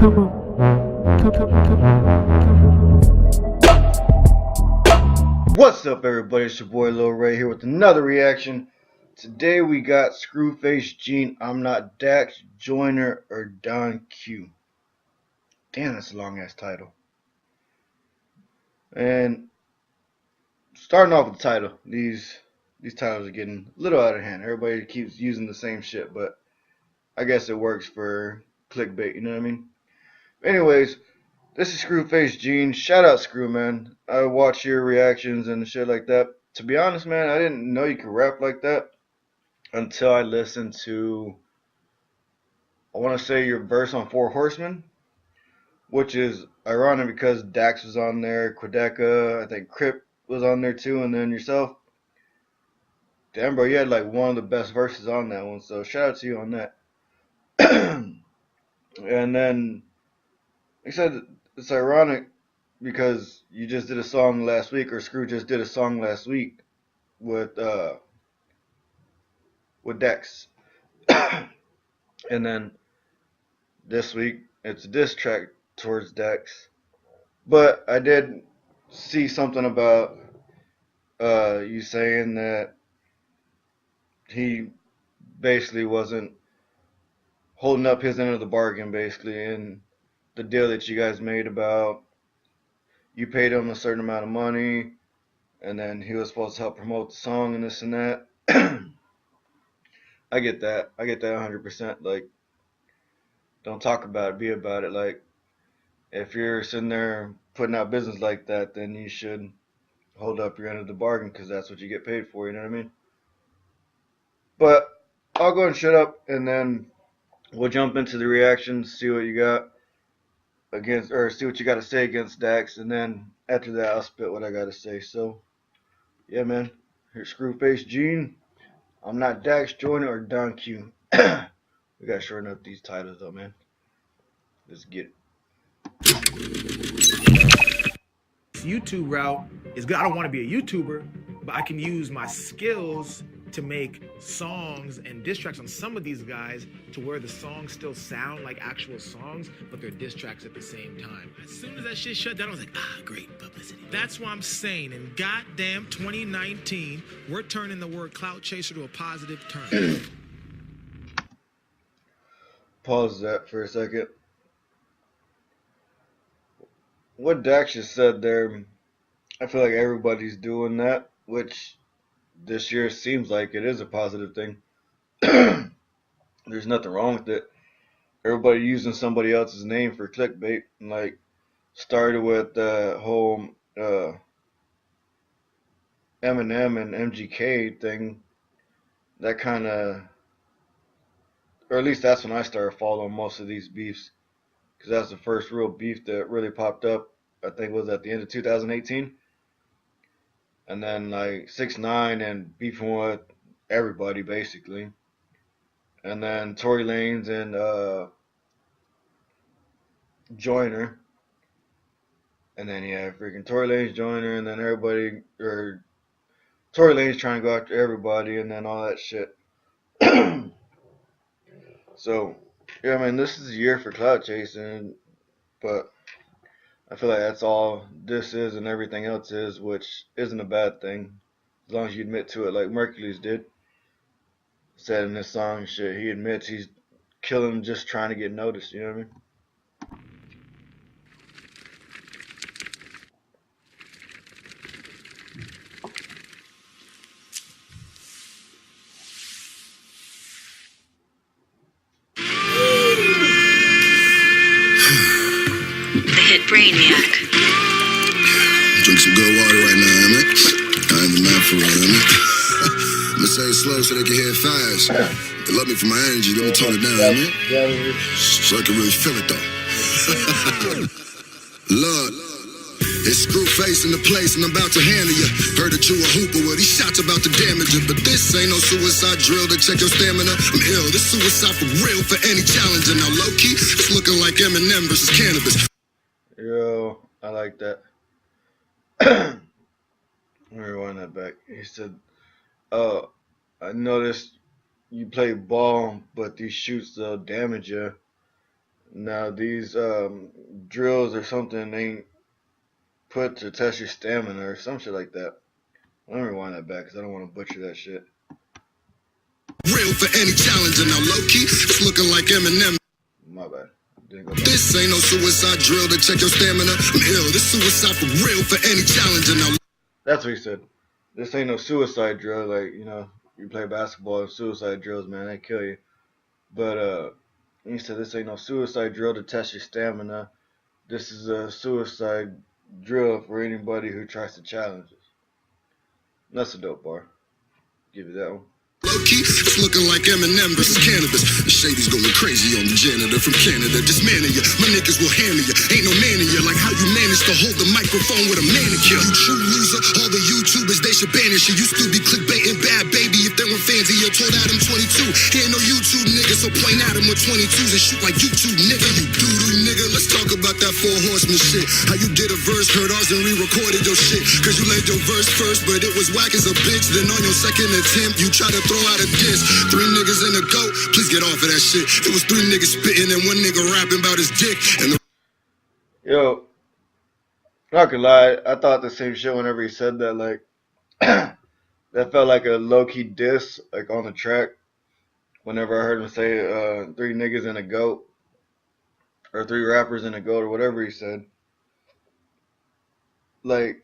Come on. What's up, everybody? It's your boy LilRay here with another reaction. Today we got Screwface Gene, I'm Not Dax, Joyner, or DonQ. Damn, that's a long ass title. And starting off with the title, these titles are getting a little out of hand. Everybody keeps using the same shit, but I guess it works for clickbait, you know what I mean? Anyways, this is Screwface Gene. Shout out Scru, man. I watch your reactions and shit like that. To be honest, man, I didn't know you could rap like that until I listened to, I want to say, your verse on Four Horsemen, which is ironic because Dax was on there, Quedeca, I think Crip was on there too, and then yourself. Damn, bro, you had like one of the best verses on that one, so shout out to you on that. And then, like I said, it's ironic because you just did a song last week, or Scru just did a song last week with Dex. And then this week it's a diss track towards Dex. But I did see something about you saying that he basically wasn't holding up his end of the bargain, basically, and the deal that you guys made about you paid him a certain amount of money and then he was supposed to help promote the song and this and that. I get that 100%. Like, don't talk about it, be about it. Like, if you're sitting there putting out business like that, then you should hold up your end of the bargain because that's what you get paid for, you know what I mean? But I'll go and shut up and then we'll jump into the reactions, see what you got against, or see what you got to say against Dax, and then after that I'll spit what I got to say. So yeah, man, here's Screwface Gene, I'm Not Dax, Joyner, or DonQ. We gotta shorten up these titles though, man. Let's get it. YouTube route is good. I don't want to be a YouTuber, but I can use my skills to make songs and diss tracks on some of these guys to where the songs still sound like actual songs, but they're diss tracks at the same time. As soon as that shit shut down, I was like, great publicity. That's what I'm saying. In goddamn 2019, we're turning the word clout chaser to a positive term. Pause that for a second. What Dax just said there, I feel like everybody's doing that, which this year seems like it is a positive thing. There's nothing wrong with it. Everybody using somebody else's name for clickbait, and like started with the whole Eminem and MGK thing. That kind of, or at least that's when I started following most of these beefs, because that's the first real beef that really popped up. I think it was at the end of 2018. And then like 6ix9ine and beefing with everybody basically. And then Tory Lanez and Joyner. And then yeah, freaking Tory Lanez, Joyner, and then everybody, or Tory Lanez trying to go after everybody, and then all that shit. So yeah, man, this is a year for clout chasing, but I feel like that's all this is and everything else is, which isn't a bad thing, as long as you admit to it, like Mercury's did. Said in this song, shit, he admits he's killing just trying to get noticed, you know what I mean? The hit Brainiac. Drink some good water right now, man. I ain't the man for real, man. I'ma say it slow so they can hear it fast. They love me for my energy, let me tone it down, man. So I can really feel it, though. Lord, it's Screwface in the place and I'm about to handle you. Heard that you a hooper, well these shots about to damage you. But this ain't no suicide drill to check your stamina. I'm ill, this suicide for real for any challenger. Now low-key, it's looking like Eminem versus cannabis. Yo, I like that. Let me rewind that back. He said, "Oh, I noticed you play ball, but these shoots they'll damage you." Now these drills or something ain't put to test your stamina or some shit like that. Let me rewind that back because I don't want to butcher that shit. Real for any challenge, and now low-key, it's looking like Eminem. My bad. Didn't go back. This ain't no suicide drill to check your stamina. I'm ill. This suicide for real for any challenge, and now That's what he said. This ain't no suicide drill. Like, you know, you play basketball, suicide drills, man, they kill you. But he said this ain't no suicide drill to test your stamina. This is a suicide drill for anybody who tries to challenge us. That's a dope bar. Give you that one. low-key, it's looking like Eminem versus cannabis. The Shady's going crazy on the janitor from Canada. Dismantle ya, my niggas will handle ya. Ain't no man in ya, like how you managed to hold the microphone with a manicure. You true loser, all the YouTubers, they should banish you. Used to be clickbaiting bad baby if they were fans of you. Told Adam 22, he ain't no YouTube nigga, so point at him with 22s and shoot like YouTube nigga. You doo-doo nigga, let's talk about that four horseman shit. How you did a verse, heard ours and re-recorded your shit. Cause you laid your verse first, but it was whack as a bitch. Then on your second attempt, you try to throw out a diss. 3 niggas in a goat, please get off of that shit. It was 3 niggas spitting and 1 nigga rapping about his dick. And the Yo, not gonna lie, I thought the same shit whenever he said that. Like, that felt like a low-key diss, like on the track. Whenever I heard him say 3 niggas and a goat, or 3 rappers and a goat, or whatever he said. Like,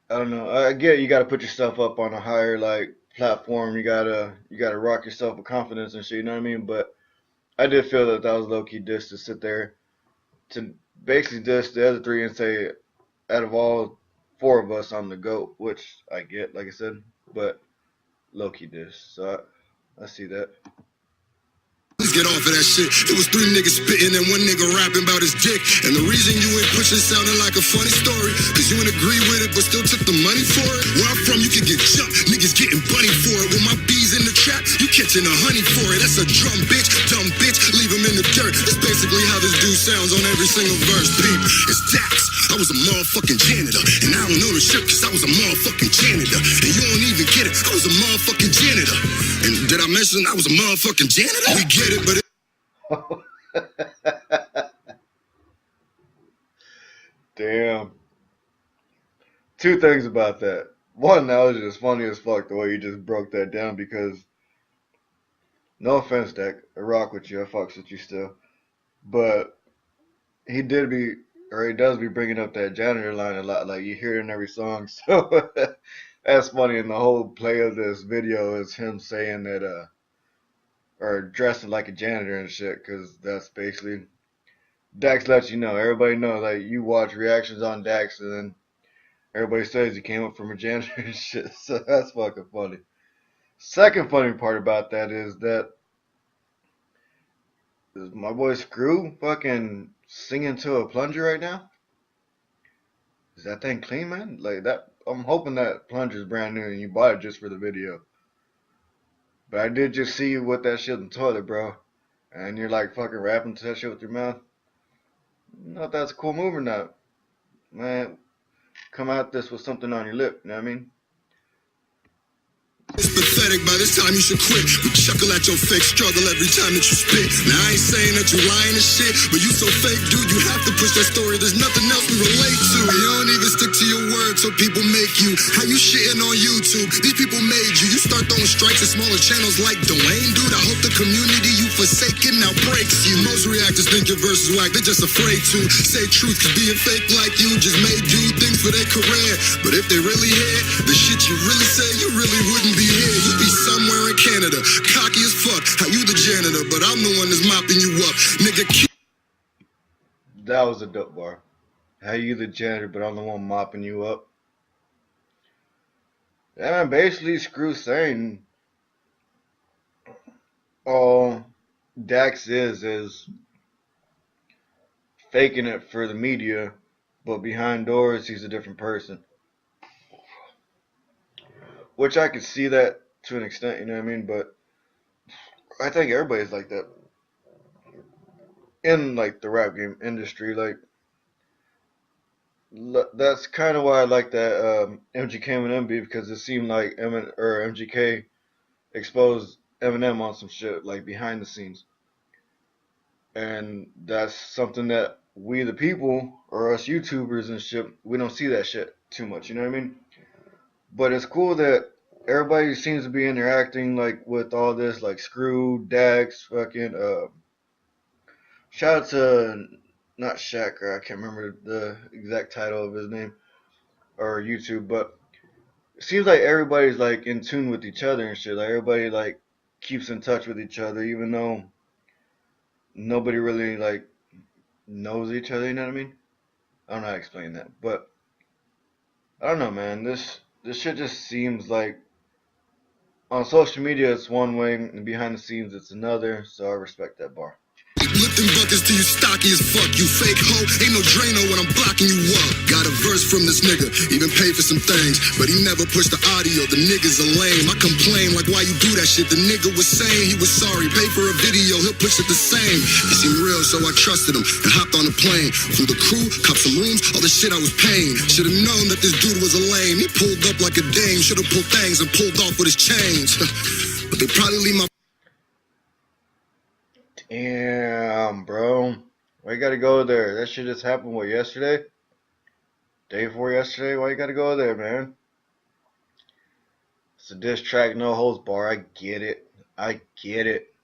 I don't know. I get you gotta put yourself up on a higher like platform. You gotta rock yourself with confidence and shit. You know what I mean? But I did feel that was low key diss to sit there to basically diss the other 3 and say, out of all 4 of us, I'm the GOAT, which I get, like I said, but low key diss. So I see that. please get off of that shit. It was 3 niggas spitting and 1 nigga rapping about his dick. And the reason you ain't pushing sounding like a funny story, cause you ain't agree with it but still took the money for it. Where I'm from, you can get jumped, niggas getting bunny for it. When my bees in the trap, you catching a honey for it. That's a drum bitch, dumb bitch, leave him in the dirt. That's basically how this dude sounds on every single verse. Peep, it's Dax. I was a motherfucking janitor, and I don't know the shit cause I was a motherfucking janitor. And you don't even get it, I was a motherfucking janitor. And did I mention I was a motherfucking janitor? We get it, but Damn. 2 things about that. One, that was just funny as fuck the way you just broke that down because, no offense, Dak, I rock with you, I fucks with you still, but he does be bringing up that janitor line a lot, like you hear it in every song, so that's funny, and the whole play of this video is him saying that, or dressing like a janitor and shit, because that's basically, Dax lets you know, everybody knows, like, you watch reactions on Dax, and then everybody says he came up from a janitor and shit, so that's fucking funny. Second funny part about that is my boy Scru fucking singing to a plunger right now? Is that thing clean, man? Like that, I'm hoping that plunger's brand new and you bought it just for the video. But I did just see you with that shit in the toilet, bro. And you're like fucking rapping to that shit with your mouth. Not that's a cool move or not. Man, come out this with something on your lip, you know what I mean? it's pathetic, by this time you should quit. We chuckle at your fake struggle every time that you spit. Now I ain't saying that you lying and shit, but you so fake, dude, you have to push that story. There's nothing else we relate to. You don't even stick to your word, so people make you. How you shitting on YouTube? These people made you. You start throwing strikes at smaller channels like Dwayne, dude. I hope the community you forsaken now breaks you. Most reactors think your verse is whack, they're just afraid to say truth, cause being fake like you just made you things for their career. But if they really hear the shit you really say, you really wouldn't be here. You'd be somewhere in Canada, cocky as fuck. How you the janitor, but I'm the one that's mopping you up, nigga. That was a dope bar. How you the janitor, but I'm the one mopping you up. Yeah, man, basically Screw saying all Dax is faking it for the media, but behind doors he's a different person. Which I could see that to an extent, you know what I mean? But I think everybody's like that in like the rap game industry. Like that's kind of why I like that MGK and MB because it seemed like MGK exposed Eminem on some shit like behind the scenes. And that's something that we, the people, or us YouTubers and shit, we don't see that shit too much. You know what I mean? But it's cool that everybody seems to be interacting like with all this, like Screw, Dax, fucking. Shout out to not Shaq, or I can't remember the exact title of his name or YouTube, but it seems like everybody's like in tune with each other and shit. Like everybody like keeps in touch with each other, even though nobody really like knows each other. You know what I mean? I don't know how to explain that, but I don't know, man. This shit just seems like on social media it's one way, and behind the scenes it's another. So I respect that bar. Lifting buckets till you stocky as fuck. You fake hoe, ain't no Drano when I'm blocking you up. Got a verse from this nigga, even paid for some things, but he never pushed the audio. The niggas are lame. I complain like, why you do that shit? The nigga was saying he was sorry. Pay for a video, he'll push it the same. He seemed real, so I trusted him and hopped on the plane. Flew the crew, copped some rooms, all the shit I was paying. Should've known that this dude was a lame. He pulled up like a dame. Should've pulled things and pulled off with his chains. But they probably leave my Damn, bro. Why you gotta go there? That shit just happened, what, yesterday? Day before yesterday? Why you gotta go there, man? It's a diss track, no holds bar. I get it. I get it.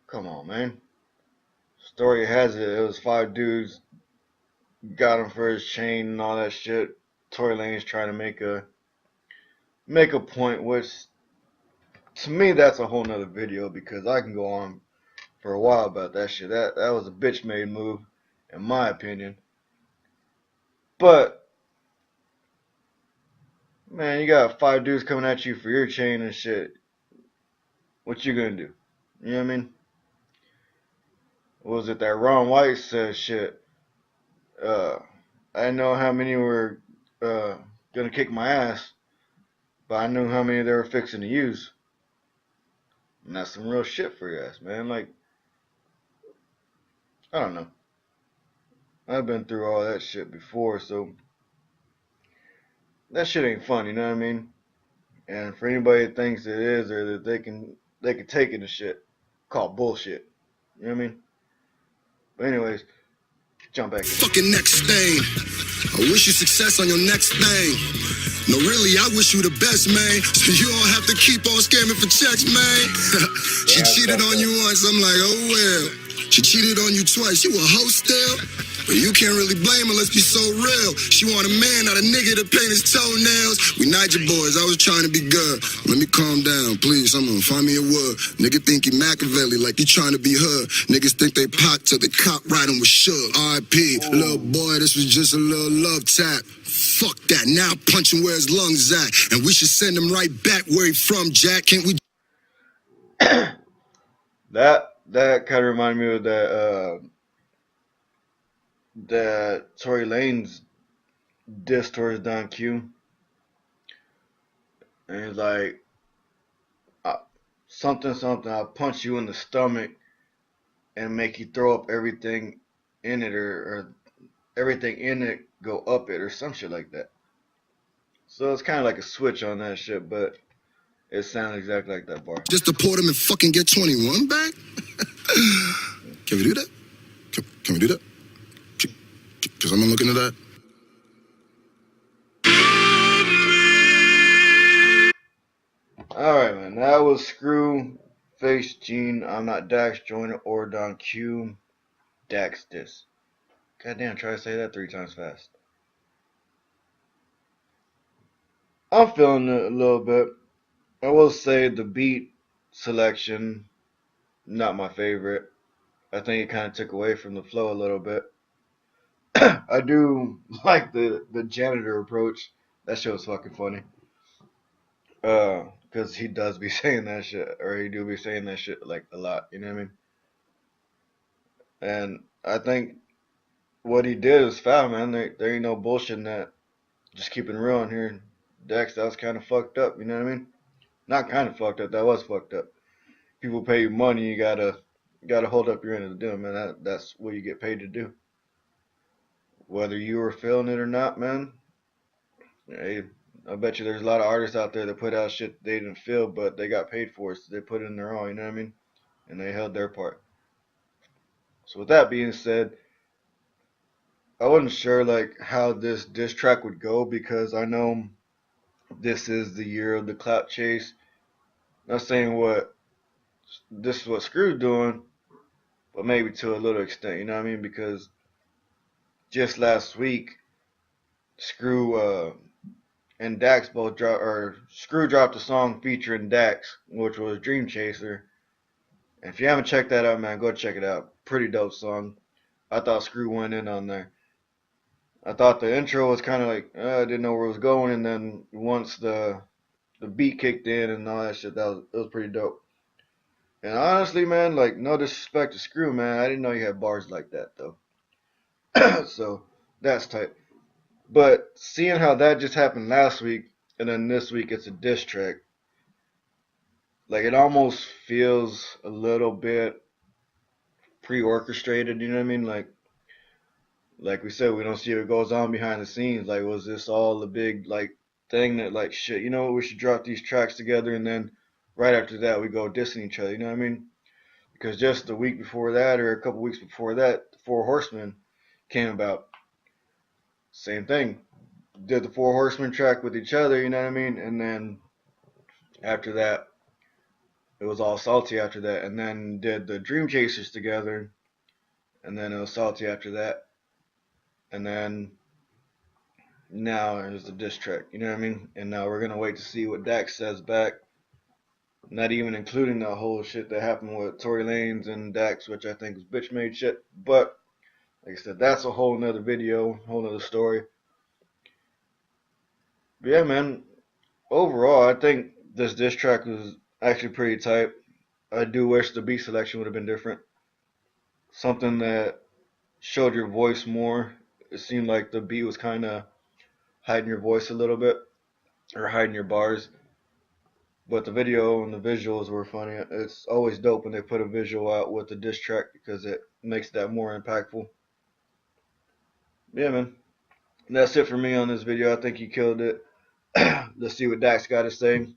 Come on, man. Story has it was 5 dudes got him for his chain and all that shit. Tory Lanez trying to make a point, which to me that's a whole nother video because I can go on for a while about that shit. That was a bitch made move, in my opinion. But man, you got 5 dudes coming at you for your chain and shit. What you gonna do? You know what I mean? What was it that Ron White said shit? I didn't know how many were gonna kick my ass, but I knew how many they were fixing to use. And that's some real shit for your ass, man. Like, I don't know. I've been through all that shit before, so that shit ain't fun, you know what I mean? And for anybody that thinks it is or that they can take it and shit, call bullshit. You know what I mean? But anyways, jump back in. fucking next thing. I wish you success on your next thing. No, really, I wish you the best, man. So you don't have to keep on scamming for checks, man. She cheated on you once, I'm like, oh well. She cheated on you twice, you a hoe still? But you can't really blame her, let's be so real. She want a man, not a nigga to paint his toenails. We Niger boys, I was trying to be good. Let me calm down, please, someone find me a word. Nigga think he Machiavelli like he trying to be her. Niggas think they pop till they cop riding with Suge. R.I.P. Little boy, this was just a little love tap. Fuck that, now I'm punching where his lungs at. And we should send him right back where he from, Jack. Can't we? That kind of reminded me of that Tory Lanez diss towards DonQ. And he's like, something, I'll punch you in the stomach and make you throw up everything in it, or everything in it go up it, or some shit like that. So it's kind of like a switch on that shit, but it sounds exactly like that bar. Just deport him and fucking get 21 back? Can we do that? Can we do that? Because I'm looking at that. Alright, man. That was Screw, Face, Gene. I'm not Dax, Joyner, or DonQ. Dax this. Goddamn, try to say that 3 times fast. I'm feeling it a little bit. I will say the beat selection, not my favorite. I think it kind of took away from the flow a little bit. I do like the janitor approach. That shit was fucking funny. Because he does be saying that shit, or he do be saying that shit like a lot. You know what I mean? And I think what he did is foul, man. There ain't no bullshit in that. Just keeping it real in here. Dex, that was kind of fucked up. You know what I mean? Not kind of fucked up. That was fucked up. People pay you money. You gotta hold up your end of the deal, man. That's what you get paid to do. Whether you were feeling it or not, man. Hey, I bet you there's a lot of artists out there that put out shit they didn't feel, but they got paid for it, so they put it in their own. You know what I mean? And they held their part. So with that being said, I wasn't sure like how this diss track would go because I know this is the year of the clout chase. Not saying what this is what Screw's doing, but maybe to a little extent, you know what I mean? Because just last week, Screw and Dax both dropped, or Screw dropped a song featuring Dax, which was Dream Chaser. And if you haven't checked that out, man, go check it out. Pretty dope song. I thought Screw went in on there. I thought the intro was kind of like I didn't know where it was going, and then once the beat kicked in and all that shit, it was pretty dope. And honestly, man, like no disrespect to Screw, man, I didn't know you had bars like that though. So that's tight. But seeing how that just happened last week, and then this week it's a diss track, like it almost feels a little bit pre-orchestrated. You know what I mean? Like we said, we don't see what goes on behind the scenes. Like, was this all a big like thing that like shit? You know what? We should drop these tracks together, and then right after that we go dissing each other. You know what I mean? Because just a week before that, or a couple weeks before that, the Four Horsemen came about. Same thing. Did the Four Horsemen track with each other. You know what I mean? And then after that, it was all salty after that. And then did the Dream Chasers together, and then it was salty after that. And then now there's the diss track, you know what I mean? And now we're gonna wait to see what Dax says back. Not even including the whole shit that happened with Tory Lanez and Dax, which I think was bitch made shit. But like I said, that's a whole nother video, whole nother story. But yeah, man. Overall, I think this diss track was actually pretty tight. I do wish the beat selection would have been different. Something that showed your voice more. It seemed like the beat was kind of hiding your voice a little bit, or hiding your bars. But the video and the visuals were funny. It's always dope when they put a visual out with the diss track because it makes that more impactful. Yeah, man. That's it for me on this video. I think he killed it. Let's see what Dax got to say.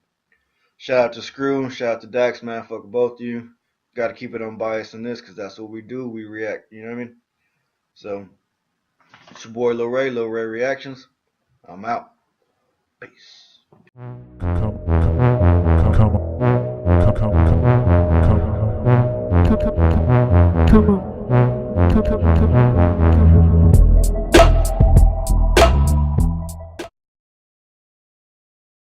Shout out to Screw. Shout out to Dax, man. Fuck both of you. Got to keep it unbiased in this because that's what we do. We react. You know what I mean? So, it's your boy LilRayReactionz. I'm out. Peace.